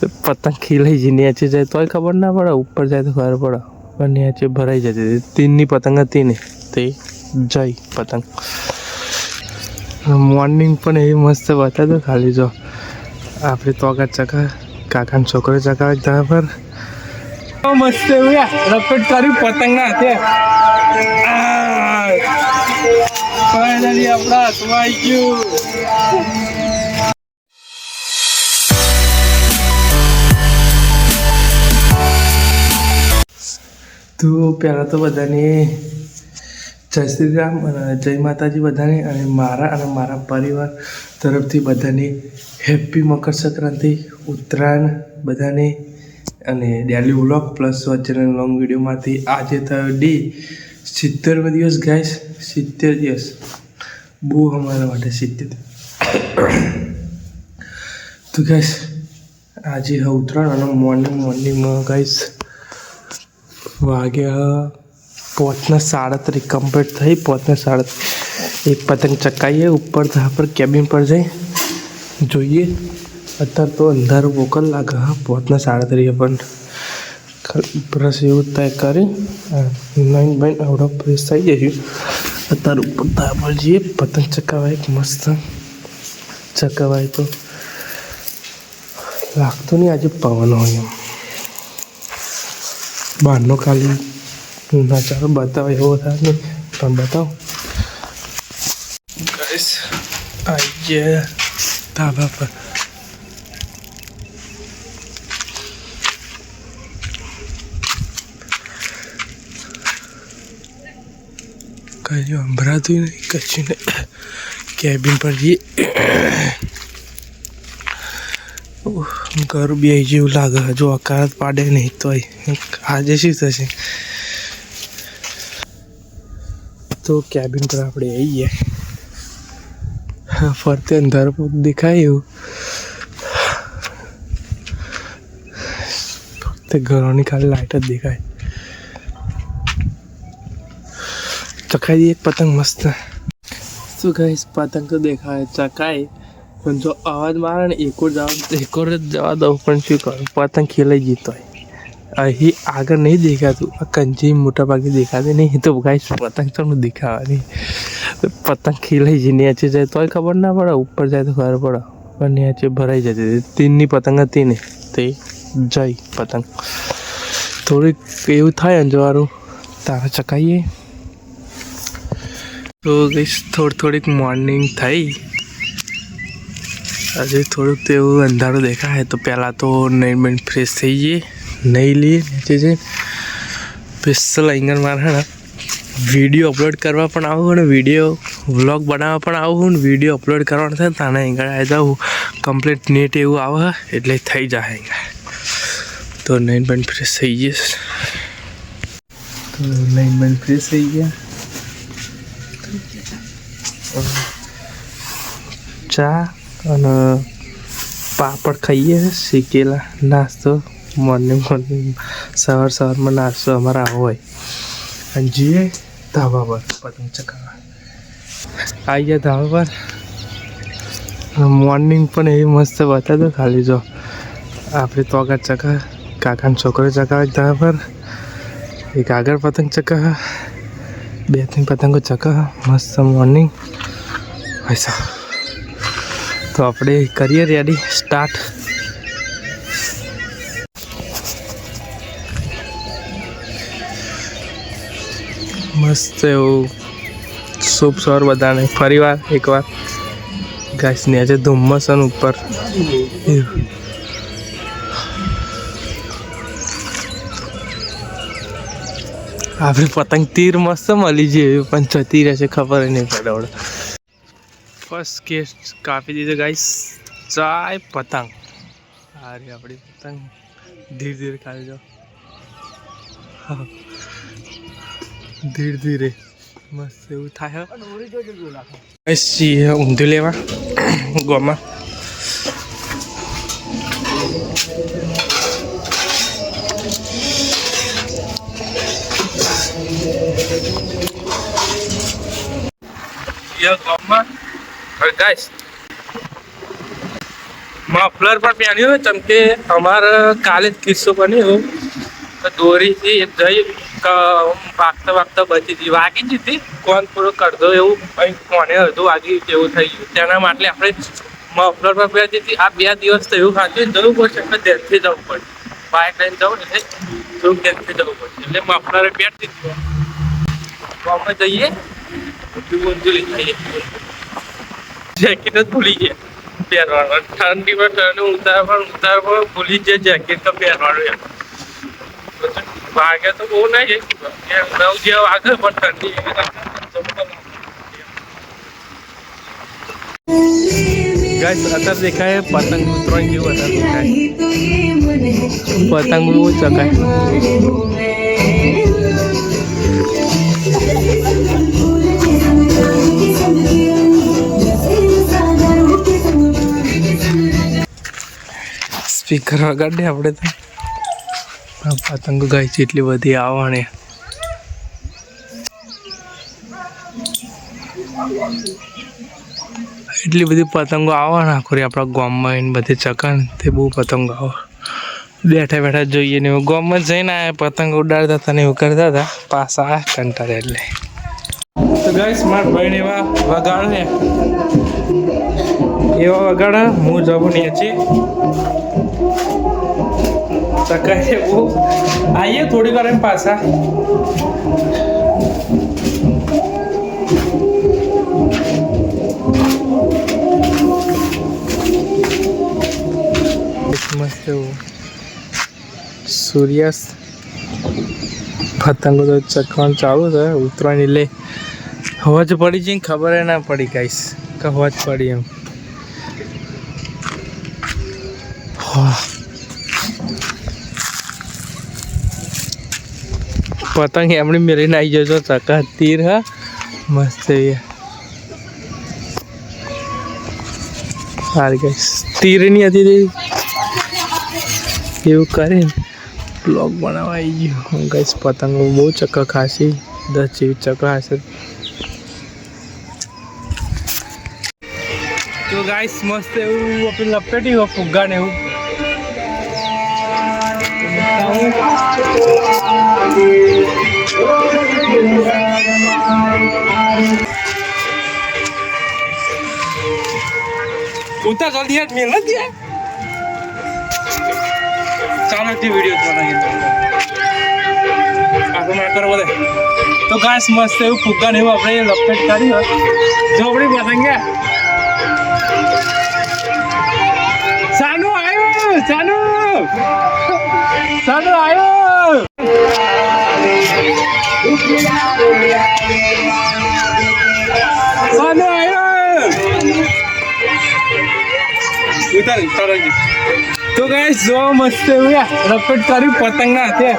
पतंग खिलाई जी नीचे जाए तो खबर ना पड़ा, ऊपर जाए तो खबर पड़ा, पर नीचे भराई जाती थी। तीन पतंग तीन ते जय पतंग मॉर्निंग पण एवी मस्त बता दो खाली जो आप तो चका काका छोकरो चका जहाँ पर मस्त रपेट कर पतंग ना हाथे फाइनली अपना समाई गયું। तो पहला तो बधाने जय श्री राम અને જય માતાજી બધાને અને મારા પરિવાર તરફથી બધાને હેપી મકર સંક્રાંતિ ઉત્તરાયણ બધાને અને ડેલી વ્લોગ પ્લસ વચ્ચેના લોંગ વિડીયોમાંથી આજે થયો ડે 70 દિવસ ગાઈસ 70 દિવસ બહુ અમારા માટે 70 તો ગાઈસ આજે હા ઉત્તરાયણ અને મોર્નિંગમાં ગાઈસ વાગ્યા 5:37 કમ્પ્લીટ થઈ 5:37 એક પતંગ ચકાઈએ ઉપર ત્યાં પર કેબિન પર જઈ જોઈએ અત્યારે તો અંધારું બોકલ લાગે હા 5:37 પણ બ્રશ એવું તય કરી નાઈન બાઈન આવડો ફ્રેશ થઈ જઈશું અત્યારે ઉપર ત્યાં પર જઈએ પતંગ ચકાવાય મસ્ત ચકાવાય તો લાગતું નહીં આજે પવન હોય એમ બહારનો ખાલી નજારો બતાવે એવો થાય નહીં પણ બતાવો ગાઈસ આવી ગયા ધાબા પર કઈ સંભળાતું નહીં કશું નહીં કેબિન પર જઈએ ઘર બે જેવું લાગે જો અકારત પાડે નહીં તો આજે શું થશે તો કેબિન પર આપણે આવી ગયા ફરતે અંધારું દેખાય એવું ફક્ત ઘરોની ખાલી લાઇટ જ દેખાય ચકાઈ દઈએ એક પતંગ મસ્ત શું કહીશ પતંગ તો દેખાય ચકાય પણ જો અવાજ મારે ને એકor જ જવા દઉં પણ શું કરું પતંગ ખેલાઈ જતો હોય અહીં આગળ નહીં દેખાતું આ કંજી મોટા ભાગે દેખાતી નહીં તો ગાઈસ પતંગ તો દેખાવાની પતંગ ખેલાઈ જઈ નીચે જાય તો ખબર ના પડે, ઉપર જાય તો ખબર પડે, પણ નીચે ભરાઈ જતી હતી તીનની પતંગ હતી ને તે જય પતંગ થોડીક એવું થાય અંજવાળું તારા ચકાઈએ તો ગાઈસ થોડીક મોર્નિંગ થઈ આજે થોડુંક તો એવું અંધારું દેખાય તો પહેલાં તો નહીં ફ્રેશ થઈ જઈએ નહીં લઈએ નીચે જઈને સ્પેશિયલ અહીં મારે ને વિડીયો અપલોડ કરવા પણ આવું ને વિડીયો વ્લોગ બનાવવા પણ આવું ને વિડીયો અપલોડ કરવાનું થાય ને તાને અહીં આવી જાઉં કમ્પ્લીટ નેટ એવું આવે એટલે થઈ જાય અહીં તો નહીં પણ ફ્રેશ થઈ જઈશ તો નહીં પણ ફ્રેશ થઈ ગયા ચા અને પાપડ ખાઈએ શેકેલા નાસ્તો મોર્નિંગ સવારમાં નાસ્તો અમારા આવો હોય અને જઈએ ધાબા પર પતંગ ચકાવવા આવી ગયા ધાબા પર મોર્નિંગ પણ એવી મસ્ત બતા દો ખાલી જો આપણે તો આગળ ચકા કાકાનો છોકરો ચકાવે ધાબા પર એક આગળ પતંગ ચકાવે 2-3 પતંગો ચકાવે મસ્ત મોર્નિંગ પૈસા તો આપણે કરીએ રેડી સ્ટાર્ટ મસ્ત એવું શુભ સવાર બધાને ફરીવાર એકવાર ગાઈસ નીચે ધુમ્મસ અને ઉપર આપણે પતંગ તીર મસ્ત મળી જાય પણ જતી રહેશે ખબર નહીં પડે ફર્સ્ટ કેસ કાપી દીધો ગાઈસ ચાય પતંગ અરે આપણી પતંગ ધીરે ધીરે ખાલી જાઓ ધીરે ધીરે મસ્ત એવું થાય ઊંધું લેવા ગોમાં ગાઈસ મફલર પણ પહેર્યું ચમકે અમારે કાલે જ કિસ્સો બન્યો દોરીથી જઈ વાગતા વાગતા બચી હતી વાગી જ હતી કોણ થોડો કરતો એવું કંઈક કોને હતું વાગી એવું થઈ ગયું તેના માટે આપણે મફલર પર પહેરતી હતી આ 2 દિવસ તો એવું ખાતું જવું પડશે એટલે ધ્યાનથી જવું પડે બાઇક લઈને જવું ને થોડુંક ધ્યાનથી જવું પડશે એટલે મફલરે પહેરતી હતી અમે જઈએ ઊંધું લઈ જેકેટ જ ભૂલી ગયા પહેરવાનું ઠંડીમાં ઉતારવા ભૂલી જાય જેકેટ તો પહેરવાનું એમ વાગે તો બહુ નહીં 9 જેવા વાગે પણ ઠંડી અત્યારે દેખાય પતંગ ઉતરણ જેવું અત્યારે દેખાય પતંગ બહુ ચકાય સ્પીકર વગાડે આપણે તો પતંગો ગાય છે એટલી બધી આવવાની એટલી બધી પતંગો આવવાના આખુરી આપણા ગામમાં એને બધી ચકન તે બહુ પતંગો આવે બેઠા બેઠા જોઈએ ને એવું ગામમાં જઈને પતંગ ઉડાડતા હતા ને એવું કરતા હતા પાછા કંટાળે એટલે તો ગાઈસ મારા ભાઈને એવા વગાડે હું જવું નીચે ચકાય બહુ આવીએ થોડી વાર એમ પાછા મસ્ત સૂર્યાસ્ત પતંગો તો ચકવાનું ચાલુ છે ઉતરવાની એટલે હવા જ પડી છે ખબર ના પડી ગાઈસ કે હવા જ પડી એમ પતંગ એમની મેળીને આવી જજો ચકા તીર હા મસ્ત સારી ગાઈસ તીરની હતી એવું કરીને બ્લોગ બનાવવા આવી ગયો ગાઈસ પતંગો બહુ ચક્કા ખાસી 10 જેવી ચક્કા હશે તો ગાઈસ મસ્ત એવું આપણે લપેટી હોય ફુગ્ગાને એવું ઉતા જલ્દી યાર મેલ નથી યાર ચાલો તે વિડિયો બનાવી આગળ માં કરો બોલે તો ગાઈસ મસ્ત એવું ફુગ્ગા ને એવું આપણે લપેટ કરી હોય જોબડી પતંગિયા સાનુ આવ્યો સાનુ આવ્યો ઉતાર તરજી તો ગાઈસ જો મસ્ત એવું રપટ કર્યું પતંગ ના હાથે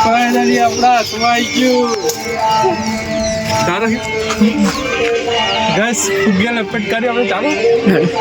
ફાઇનલી આપણા હાથમાં ગયું તારો ગાઈસ ફુગ્ગે લપેટ કરી આપણે ચાલો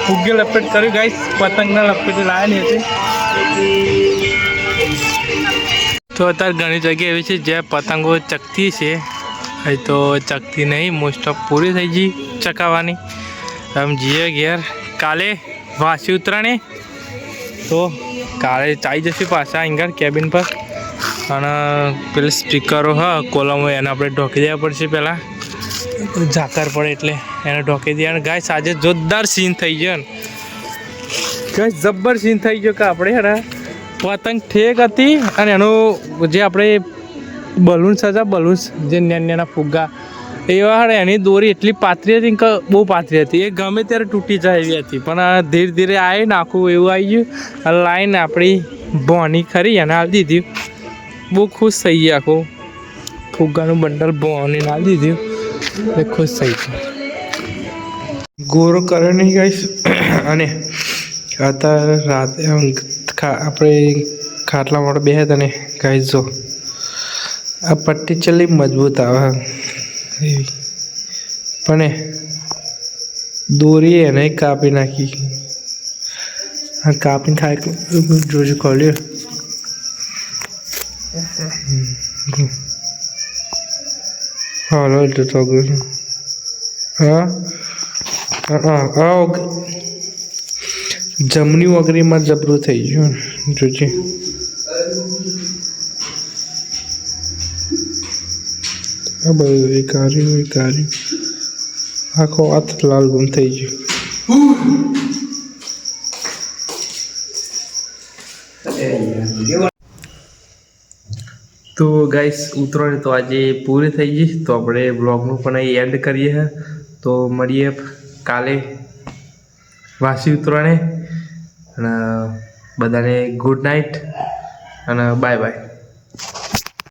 ફુગ્ગે લપેટ કર્યું ગાઈસ પતંગના લપેટ લાયા નહીં હતી તો અત્યારે ઘણી જગ્યાએ એવી છે જ્યાં પતંગો ચકતી છે અહીં તો ચકતી નહીં મોસ્ટ ઓફ પૂરી થઈ ગઈ ચકાવવાની આમ જઈએ ઘેર કાલે વાસી ઉતરાણે તો કાલે ચાલી જશે પાછા અહીં કેબિન પર અને પેલા સ્પીકરો હા કોલમો એને આપણે ઢોકી દેવા પડશે પહેલાં ઝાકર પડે એટલે એને ઢોકી દે અને ગાય આજે જોરદાર સીન થઈ ગયો ને ગાય જબ્બર સીન થઈ ગયો કે આપણે હેરા પતંગ ઠેક હતી અને એનું જે આપણે બલૂન સજા બલૂન્સ જે નાના ફુગ્ગા એવા હાડે એની દોરી એટલી પાતળી હતી કે બહુ પાતળી હતી એ ગમે ત્યારે તૂટી જાય એવી હતી પણ ધીરે ધીરે આવી નાખું એવું આવી ગયું લાઈન આપણી ભોની ખરી એને આવી દીધી બહુ ખુશ થઈ ગયા આખું ફુગ્ગાનું બંડલ ભોની આવી દીધું એ ખુશ થઈ ગયું ગોરો કરે નહીં ગાઈશ અને અત્યારે રાતે આપણે ખાટલા માટે બે હતા ને ગાઈશ જો આ પટ્ટી ચલી મજબૂત આવે એવી પણ દોરી એને કાપી નાખી હા કાપીને ખાય જોજો ખોલ્યો હાલો તો હા જમણી ઓગરીમાં જબરું થઈ ગયું જોજે. આ બધું વિકાર્યું આખો હાથ લાલ ગુમ થઈ ગયો. તો ગાઈસ ઉતરાયણ તો આજે પૂરી થઈ ગઈ, તો આપણે બ્લોગનું પણ અહીં એન્ડ કરીએ. તો મળીએ કાલે વાસી ઉતરાયણે, અને બધાને ગુડ નાઇટ અને બાય બાય.